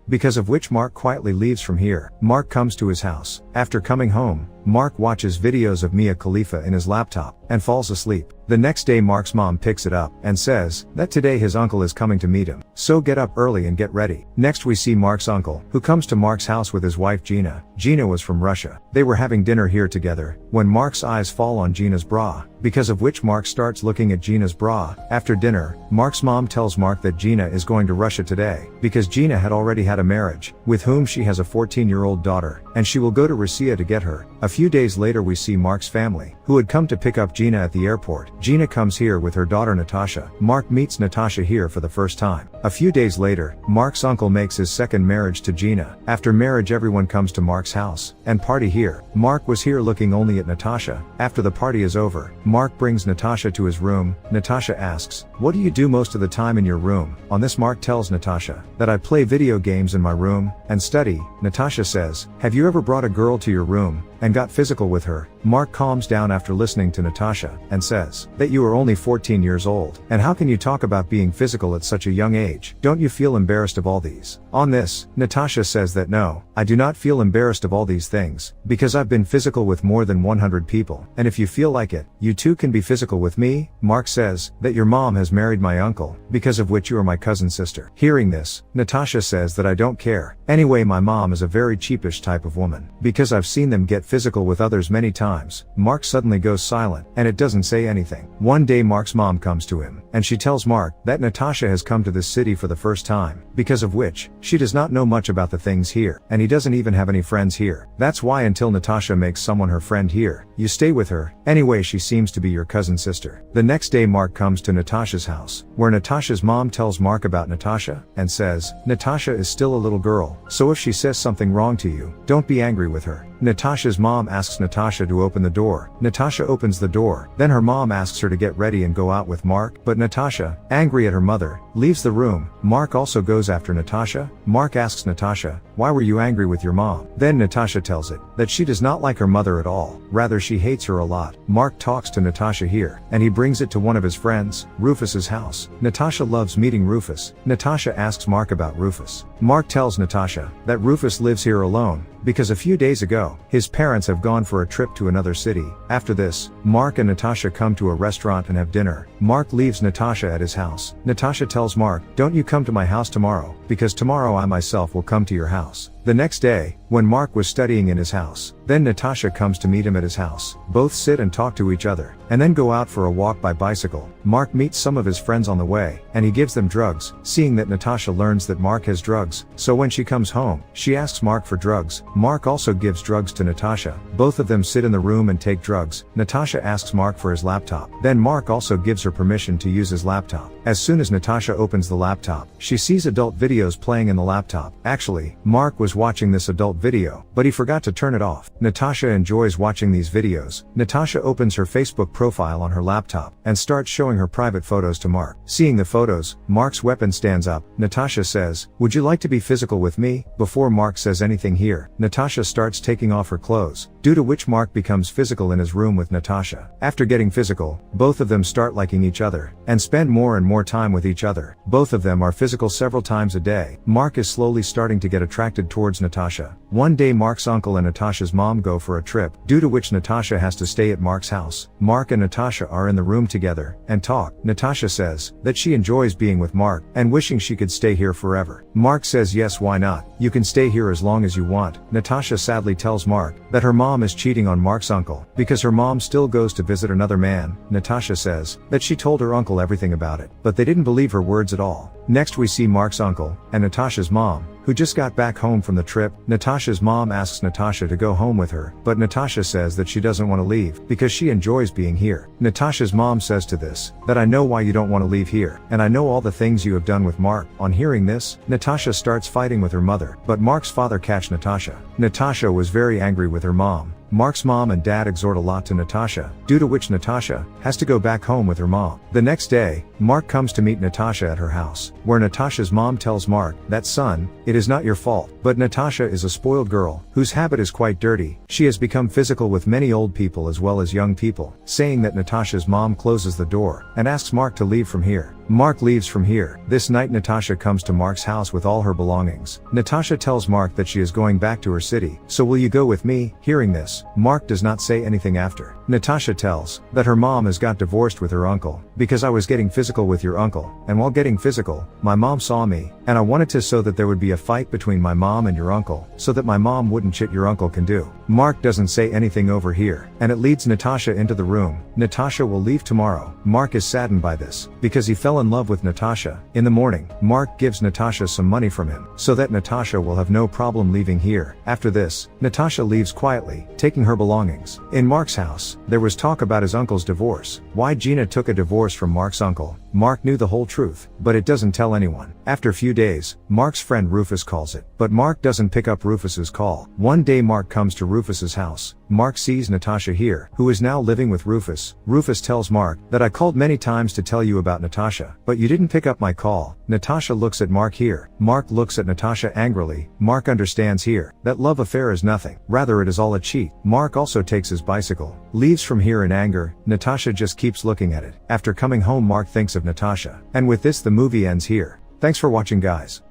because of which Mark quietly leaves from here. Mark comes to his house. After coming home, Mark watches videos of Mia Khalifa in his laptop, and falls asleep. The next day Mark's mom picks it up, and says, that today his uncle is coming to meet him. So get up early and get ready. Next we see Mark's uncle, who comes to Mark's house with his wife Gina. Gina was from Russia. They were having dinner here together, when Mark's eyes fall on Gina's bra, because of which Mark starts looking at Gina's bra. After dinner, Mark's mom tells Mark that Gina is going to Russia today, because Gina had already had a marriage, with whom she has a 14-year-old daughter, and she will go to Russia to get her. A few days later we see Mark's family, who had come to pick up Gina at the airport. Gina comes here with her daughter Natasha. Mark meets Natasha here for the first time. A few days later, Mark's uncle makes his second marriage to Gina. After marriage everyone comes to Mark's house, and party here. Mark was here looking only at Natasha. After the party is over, Mark brings Natasha to his room. Natasha asks, what do you do most of the time in your room? On this Mark tells Natasha, that I play video games in my room, and study. Natasha says, have you ever brought a girl to your room, and got physical with her? Mark calms down after listening to Natasha, and says, that you are only 14 years old, and how can you talk about being physical at such a young age? Don't you feel embarrassed of all these? On this, Natasha says that no, I do not feel embarrassed of all these things, because I've been physical with more than 100 people, and if you feel like it, you too can be physical with me. Mark says, that your mom has married my uncle, because of which you are my cousin sister. Hearing this, Natasha says that I don't care. Anyway, my mom is a very cheapish type of woman, because I've seen them get physical with others many times. Mark suddenly goes silent, and it doesn't say anything. One day Mark's mom comes to him, and she tells Mark that Natasha has come to this city for the first time, because of which, she does not know much about the things here, and he doesn't even have any friends here. That's why until Natasha makes someone her friend here, you stay with her. Anyway, she seems to be your cousin sister. The next day Mark comes to Natasha's house, where Natasha's mom tells Mark about Natasha, and says, Natasha is still a little girl, so if she says something wrong to you, don't be angry with her. Natasha's mom asks Natasha to open the door. Natasha opens the door, then her mom asks her to get ready and go out with Mark, but Natasha, angry at her mother, leaves the room. Mark also goes after Natasha. Mark asks Natasha, why were you angry with your mom? Then Natasha tells it, that she does not like her mother at all, rather she hates her a lot. Mark talks to Natasha here, and he brings it to one of his friends, Rufus's house. Natasha loves meeting Rufus. Natasha asks Mark about Rufus. Mark tells Natasha, that Rufus lives here alone, because a few days ago, his parents have gone for a trip to another city. After this, Mark and Natasha come to a restaurant and have dinner. Mark leaves Natasha at his house. Natasha tells Mark, don't you come to my house tomorrow, because tomorrow I myself will come to your house. The next day, when Mark was studying in his house, then Natasha comes to meet him at his house. Both sit and talk to each other, and then go out for a walk by bicycle. Mark meets some of his friends on the way, and he gives them drugs. Seeing that Natasha learns that Mark has drugs, so when she comes home, she asks Mark for drugs. Mark also gives drugs to Natasha. Both of them sit in the room and take drugs. Natasha asks Mark for his laptop. Then Mark also gives her permission to use his laptop. As soon as Natasha opens the laptop, she sees adult videos playing in the laptop. Actually, Mark was watching this adult video, but he forgot to turn it off. Natasha enjoys watching these videos. Natasha opens her Facebook profile on her laptop, and starts showing her private photos to Mark. Seeing the photos, Mark's weapon stands up. Natasha says, would you like to be physical with me? Before Mark says anything here, Natasha starts taking off her clothes, due to which Mark becomes physical in his room with Natasha. After getting physical, both of them start liking each other, and spend more and more time with each other. Both of them are physical several times a day. Mark is slowly starting to get attracted towards Natasha. One day Mark's uncle and Natasha's mom go for a trip, due to which Natasha has to stay at Mark's house. Mark and Natasha are in the room together, and talk. Natasha says, that she enjoys being with Mark, and wishing she could stay here forever. Mark says yes, why not? You can stay here as long as you want. Natasha sadly tells Mark, that her mom is cheating on Mark's uncle, because her mom still goes to visit another man. Natasha says, that she told her uncle everything about it, but they didn't believe her words at all. Next we see Mark's uncle, and Natasha's mom, who just got back home from the trip. Natasha's mom asks Natasha to go home with her, but Natasha says that she doesn't want to leave, because she enjoys being here. Natasha's mom says to this, that I know why you don't want to leave here, and I know all the things you have done with Mark. On hearing this, Natasha starts fighting with her mother, but Mark's father catch Natasha. Natasha was very angry with her mom. Mark's mom and dad exhort a lot to Natasha, due to which Natasha has to go back home with her mom. The next day, Mark comes to meet Natasha at her house, where Natasha's mom tells Mark, that son, it is not your fault, but Natasha is a spoiled girl, whose habit is quite dirty. She has become physical with many old people as well as young people, saying that Natasha's mom closes the door, and asks Mark to leave from here. Mark leaves from here. This night Natasha comes to Mark's house with all her belongings. Natasha tells Mark that she is going back to her city. So will you go with me? Hearing this, Mark does not say anything after. Natasha tells that her mom has got divorced with her uncle, because I was getting physical with your uncle, and while getting physical, my mom saw me, and I wanted to so that there would be a fight between my mom and your uncle, so that my mom wouldn't shit your uncle can do. Mark doesn't say anything over here, and it leads Natasha into the room. Natasha will leave tomorrow. Mark is saddened by this, because he fell in love with Natasha. In the morning, Mark gives Natasha some money from him, so that Natasha will have no problem leaving here. After this, Natasha leaves quietly, taking her belongings. In Mark's house, there was talk about his uncle's divorce. Why Gina took a divorce from Mark's uncle. Mark knew the whole truth, but it doesn't tell anyone. After a few days, Mark's friend Rufus calls it, but Mark doesn't pick up Rufus's call. One day Mark comes to Rufus's house. Mark sees Natasha here, who is now living with Rufus. Rufus tells Mark that I called many times to tell you about Natasha, but you didn't pick up my call. Natasha looks at Mark here. Mark looks at Natasha angrily. Mark understands here that love affair is nothing. Rather it is all a cheat. Mark also takes his bicycle, leaves from here in anger. Natasha just keeps looking at it. After coming home Mark thinks of Natasha. And with this the movie ends here. Thanks for watching guys.